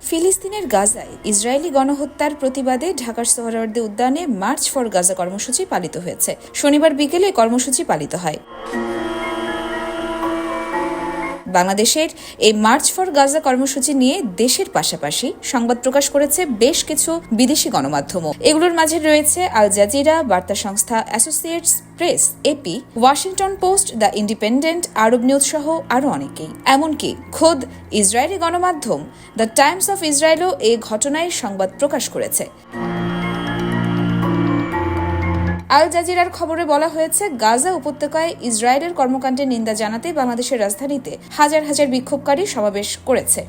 ফিলিস্তিনের গাজায় ইসরায়েলি গণহত্যার প্রতিবাদে ঢাকার সোহরাওয়ার্দী উদ্যানে মার্চ ফর গাজা কর্মসূচি পালিত হয়েছে। শনিবার বিকেলে কর্মসূচি পালিত হয়। বাংলাদেশের এই মার্চ ফর গাজা কর্মসূচি নিয়ে দেশের পাশাপাশি সংবাদ প্রকাশ করেছে বেশ কিছু বিদেশি গণমাধ্যমও। এগুলোর মাঝে রয়েছে আল জাজিরা, বার্তা সংস্থা Associates Press, AP, Washington Post, the Independent, Arab News সহ আরও অনেকেই। এমনকি খোদ ইসরায়েলি গণমাধ্যম দ্য টাইমস অফ ইসরায়েলও এই ঘটনায় সংবাদ প্রকাশ করেছে। আল জাজিরার খবরে বলা হয়েছে, গাজা উপত্যকায় ইসরায়েলের কর্মকাণ্ডের নিন্দা জানাতে বাংলাদেশের রাজধানীতে হাজার হাজার বিক্ষোভকারী সমাবেশ করেছে।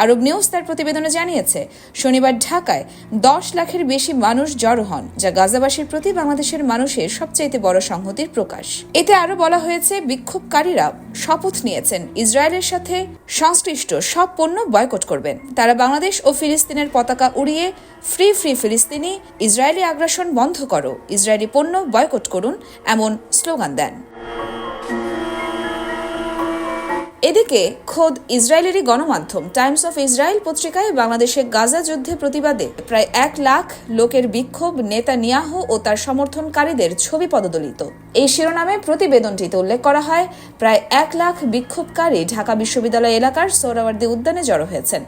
আরব নিউজ তার প্রতিবেদনে জানিয়েছে, শনিবার ঢাকায় 10 লাখের বেশি মানুষ জড়ো হন, যা গাজাবাসীর প্রতি বাংলাদেশের মানুষের সবচাইতে বড় সংহতির প্রকাশ। এতে আরও বলা হয়েছে, বিক্ষোভকারীরা শপথ নিয়েছেন ইসরায়েলের সাথে সংশ্লিষ্ট সব পণ্য বয়কট করবেন। তারা বাংলাদেশ ও ফিলিস্তিনের পতাকা উড়িয়ে ফ্রি ফ্রি ফিলিস্তিনি, ইসরায়েলি আগ্রাসন বন্ধ করো, ইসরায়েলি পণ্য বয়কট করুন এমন স্লোগান দেন। এদিকে খোদ ইসরায়েলেরই গণমাধ্যম টাইমস অফ ইসরায়েল পত্রিকায় বাংলাদেশে গাজা যুদ্ধে প্রতিবাদে প্রায় 1 লাখ লোকের বিক্ষোভ, নেতানিয়াহু ও তার সমর্থনকারীদের ছবি পদদলিত। এই শিরোনামে প্রতিবেদনটিতে উল্লেখ করা হয়, প্রায় 1 লাখ বিক্ষোভকারী ঢাকা বিশ্ববিদ্যালয় এলাকার সোহরাওয়ার্দী উদ্যানে জড়ো হয়েছেন।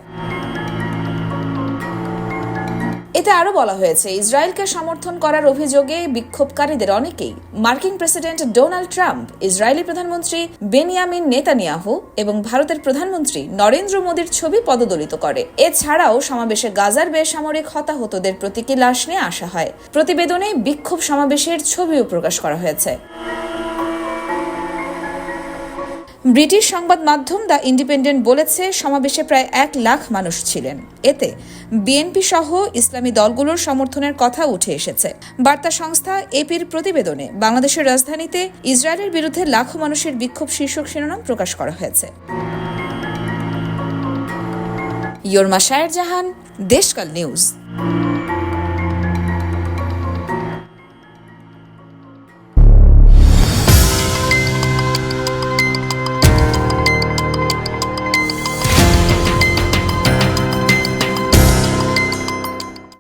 এতে আরও বলা হয়েছে, ইসরায়েলকে সমর্থন করার অভিযোগে বিক্ষোভকারীদের অনেকেই মার্কিন প্রেসিডেন্ট ডোনাল্ড ট্রাম্প, ইসরায়েলি প্রধানমন্ত্রী বেনিয়ামিন নেতানিয়াহু এবং ভারতের প্রধানমন্ত্রী নরেন্দ্র মোদীর ছবি পদদলিত করে। এছাড়াও সমাবেশে গাজার বেসামরিক হতাহতদের প্রতীকী লাশ নিয়ে আসা হয়। প্রতিবেদনে বিক্ষোভ সমাবেশের ছবিও প্রকাশ করা হয়েছে। ব্রিটিশ সংবাদ মাধ্যম দ্য ইন্ডিপেন্ডেন্ট বলেছে, সমাবেশে প্রায় 1 লাখ মানুষ ছিলেন। এতে বিএনপি সহ ইসলামী দলগুলোর সমর্থনের কথা উঠে এসেছে। বার্তা সংস্থা এপির প্রতিবেদনে বাংলাদেশের রাজধানীতে ইসরায়েলের বিরুদ্ধে লাখো মানুষের বিক্ষোভ শীর্ষক শিরোনাম প্রকাশ করা হয়েছে। ইয়র্মা শায়ের জাহান, দেশকাল নিউজ।